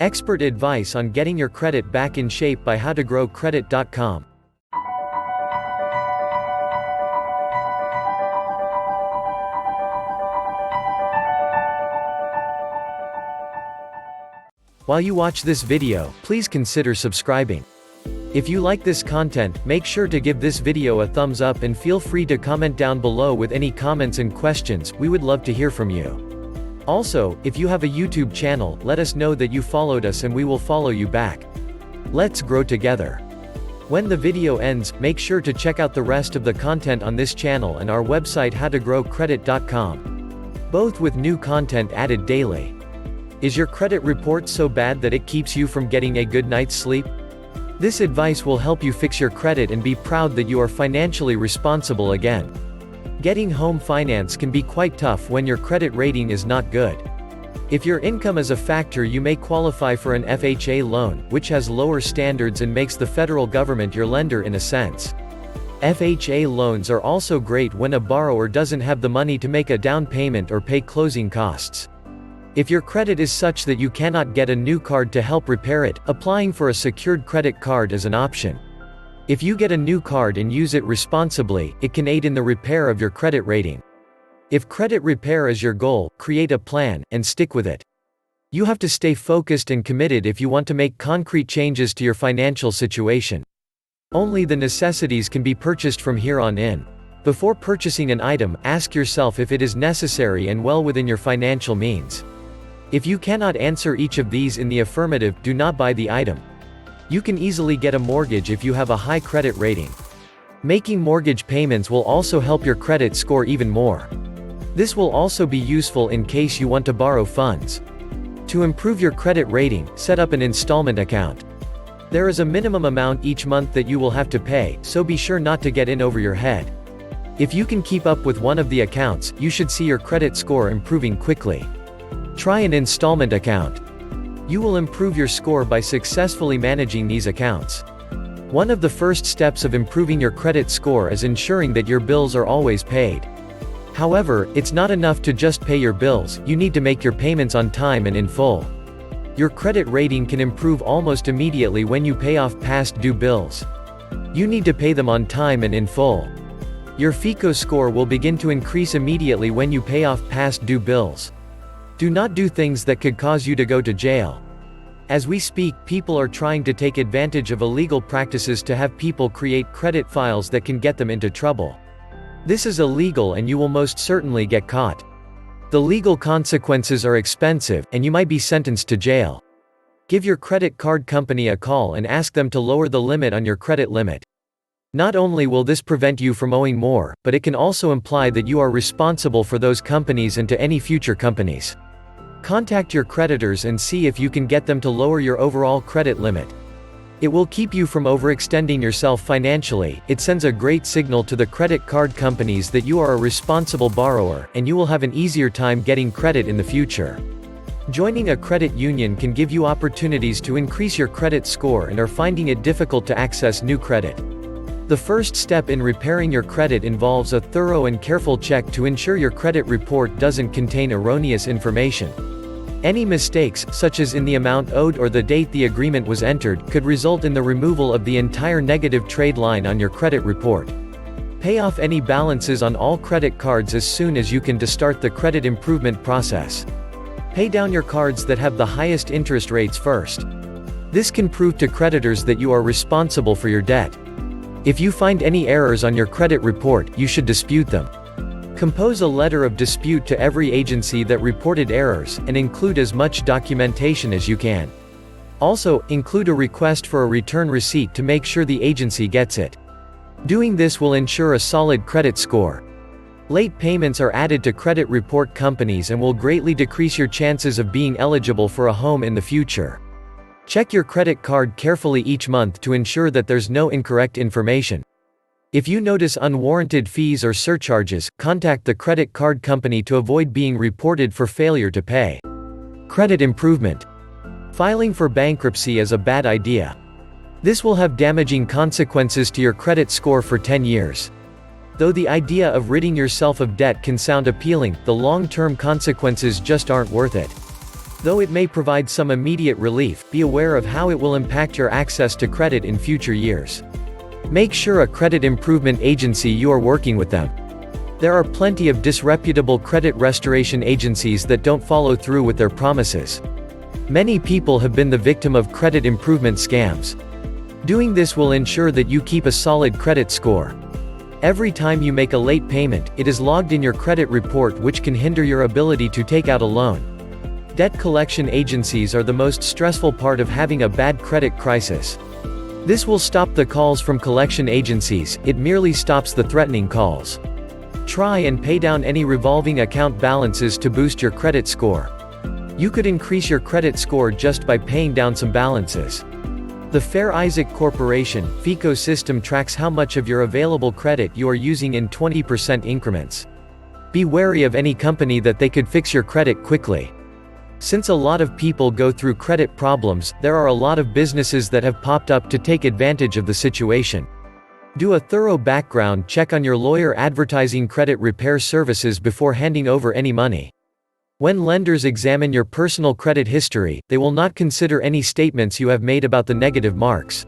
Expert advice on getting your credit back in shape by howtogrowcredit.com. While you watch this video, please consider subscribing. If you like this content, make sure to give this video a thumbs up and feel free to comment down below with any comments and questions. We would love to hear from you. Also, if you have a YouTube channel, let us know that you followed us and we will follow you back. Let's grow together. When the video ends, make sure to check out the rest of the content on this channel and our website howtogrowcredit.com. Both with new content added daily. Is your credit report so bad that it keeps you from getting a good night's sleep? This advice will help you fix your credit and be proud that you are financially responsible again. Getting home finance can be quite tough when your credit rating is not good. If your income is a factor, you may qualify for an FHA loan, which has lower standards and makes the federal government your lender in a sense. FHA loans are also great when a borrower doesn't have the money to make a down payment or pay closing costs. If your credit is such that you cannot get a new card to help repair it, applying for a secured credit card is an option. If you get a new card and use it responsibly, it can aid in the repair of your credit rating. If credit repair is your goal, create a plan, and stick with it. You have to stay focused and committed if you want to make concrete changes to your financial situation. Only the necessities can be purchased from here on in. Before purchasing an item, ask yourself if it is necessary and well within your financial means. If you cannot answer each of these in the affirmative, do not buy the item. You can easily get a mortgage if you have a high credit rating. Making mortgage payments will also help your credit score even more. This will also be useful in case you want to borrow funds. To improve your credit rating, set up an installment account. There is a minimum amount each month that you will have to pay, so be sure not to get in over your head. If you can keep up with one of the accounts, you should see your credit score improving quickly. Try an installment account. You will improve your score by successfully managing these accounts. One of the first steps of improving your credit score is ensuring that your bills are always paid. However, it's not enough to just pay your bills, you need to make your payments on time and in full. Your credit rating can improve almost immediately when you pay off past due bills. You need to pay them on time and in full. Your FICO score will begin to increase immediately when you pay off past due bills. Do not do things that could cause you to go to jail. As we speak, people are trying to take advantage of illegal practices to have people create credit files that can get them into trouble. This is illegal and you will most certainly get caught. The legal consequences are expensive, and you might be sentenced to jail. Give your credit card company a call and ask them to lower the limit on your credit limit. Not only will this prevent you from owing more, but it can also imply that you are responsible for those companies and to any future companies. Contact your creditors and see if you can get them to lower your overall credit limit. It will keep you from overextending yourself financially. It sends a great signal to the credit card companies that you are a responsible borrower, and you will have an easier time getting credit in the future. Joining a credit union can give you opportunities to increase your credit score and are finding it difficult to access new credit. The first step in repairing your credit involves a thorough and careful check to ensure your credit report doesn't contain erroneous information. Any mistakes, such as in the amount owed or the date the agreement was entered, could result in the removal of the entire negative trade line on your credit report. Pay off any balances on all credit cards as soon as you can to start the credit improvement process. Pay down your cards that have the highest interest rates first. This can prove to creditors that you are responsible for your debt. If you find any errors on your credit report, you should dispute them. Compose a letter of dispute to every agency that reported errors, and include as much documentation as you can. Also, include a request for a return receipt to make sure the agency gets it. Doing this will ensure a solid credit score. Late payments are added to credit report companies and will greatly decrease your chances of being eligible for a home in the future. Check your credit card carefully each month to ensure that there's no incorrect information. If you notice unwarranted fees or surcharges, contact the credit card company to avoid being reported for failure to pay. Credit improvement. Filing for bankruptcy is a bad idea. This will have damaging consequences to your credit score for 10 years. Though the idea of ridding yourself of debt can sound appealing, the long-term consequences just aren't worth it. Though it may provide some immediate relief, be aware of how it will impact your access to credit in future years. Make sure a credit improvement agency you are working with them. There are plenty of disreputable credit restoration agencies that don't follow through with their promises. Many people have been the victim of credit improvement scams. Doing this will ensure that you keep a solid credit score. Every time you make a late payment, it is logged in your credit report, which can hinder your ability to take out a loan. Debt collection agencies are the most stressful part of having a bad credit crisis. This will stop the calls from collection agencies, it merely stops the threatening calls. Try and pay down any revolving account balances to boost your credit score. You could increase your credit score just by paying down some balances. The Fair Isaac Corporation (FICO) system tracks how much of your available credit you are using in 20% increments. Be wary of any company that they could fix your credit quickly. Since a lot of people go through credit problems, there are a lot of businesses that have popped up to take advantage of the situation. Do a thorough background check on your lawyer advertising credit repair services before handing over any money. When lenders examine your personal credit history, they will not consider any statements you have made about the negative marks.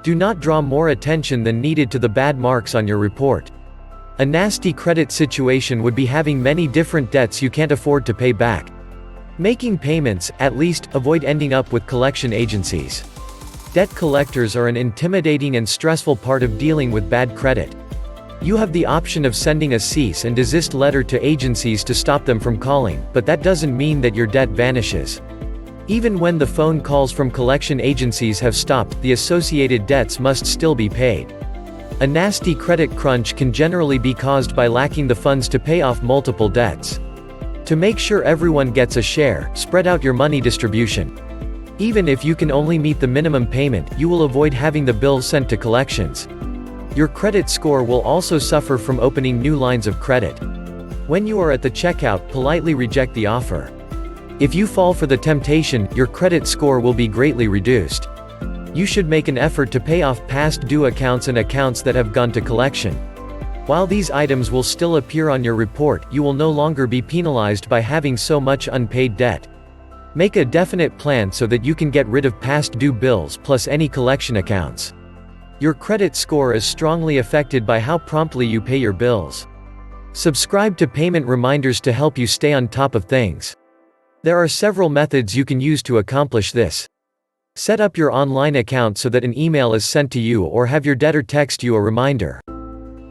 Do not draw more attention than needed to the bad marks on your report. A nasty credit situation would be having many different debts you can't afford to pay back. Making payments, at least, avoid ending up with collection agencies. Debt collectors are an intimidating and stressful part of dealing with bad credit. You have the option of sending a cease and desist letter to agencies to stop them from calling, but that doesn't mean that your debt vanishes. Even when the phone calls from collection agencies have stopped, the associated debts must still be paid. A nasty credit crunch can generally be caused by lacking the funds to pay off multiple debts. To make sure everyone gets a share, spread out your money distribution. Even if you can only meet the minimum payment, you will avoid having the bill sent to collections. Your credit score will also suffer from opening new lines of credit. When you are at the checkout, politely reject the offer. If you fall for the temptation, your credit score will be greatly reduced. You should make an effort to pay off past due accounts and accounts that have gone to collection. While these items will still appear on your report, you will no longer be penalized by having so much unpaid debt. Make a definite plan so that you can get rid of past due bills plus any collection accounts. Your credit score is strongly affected by how promptly you pay your bills. Subscribe to payment reminders to help you stay on top of things. There are several methods you can use to accomplish this. Set up your online account so that an email is sent to you, or have your debtor text you a reminder.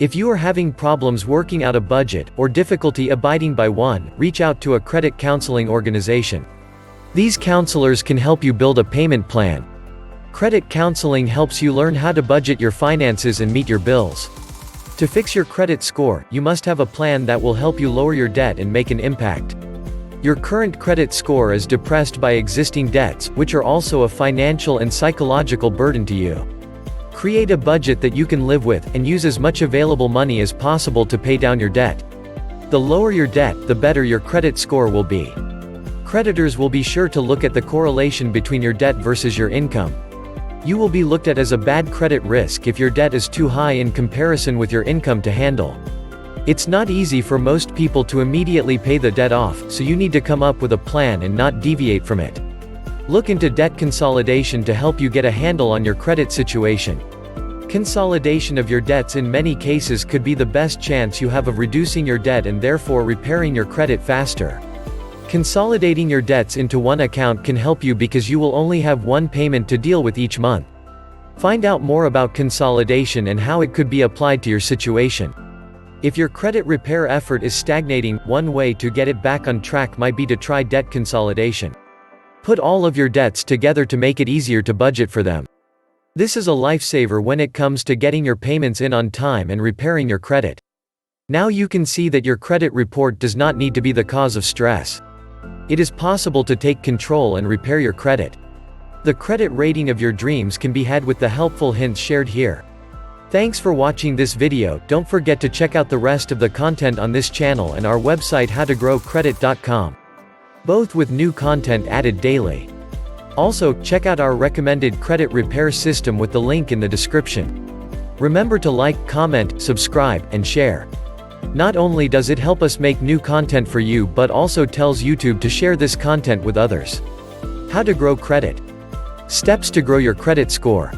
If you are having problems working out a budget, or difficulty abiding by one, reach out to a credit counseling organization. These counselors can help you build a payment plan. Credit counseling helps you learn how to budget your finances and meet your bills. To fix your credit score, you must have a plan that will help you lower your debt and make an impact. Your current credit score is depressed by existing debts, which are also a financial and psychological burden to you. Create a budget that you can live with, and use as much available money as possible to pay down your debt. The lower your debt, the better your credit score will be. Creditors will be sure to look at the correlation between your debt versus your income. You will be looked at as a bad credit risk if your debt is too high in comparison with your income to handle. It's not easy for most people to immediately pay the debt off, so you need to come up with a plan and not deviate from it. Look into debt consolidation to help you get a handle on your credit situation. Consolidation of your debts in many cases could be the best chance you have of reducing your debt and therefore repairing your credit faster. Consolidating your debts into one account can help you because you will only have one payment to deal with each month. Find out more about consolidation and how it could be applied to your situation. If your credit repair effort is stagnating, one way to get it back on track might be to try debt consolidation. Put all of your debts together to make it easier to budget for them. This is a lifesaver when it comes to getting your payments in on time and repairing your credit. Now you can see that your credit report does not need to be the cause of stress. It is possible to take control and repair your credit. The credit rating of your dreams can be had with the helpful hints shared here. Thanks for watching this video. Don't forget to check out the rest of the content on this channel and our website howtogrowcredit.com. Both with new content added daily. Also, check out our recommended credit repair system with the link in the description. Remember to like, comment, subscribe, and share. Not only does it help us make new content for you, but also tells YouTube to share this content with others. How to grow credit. Steps to grow your credit score.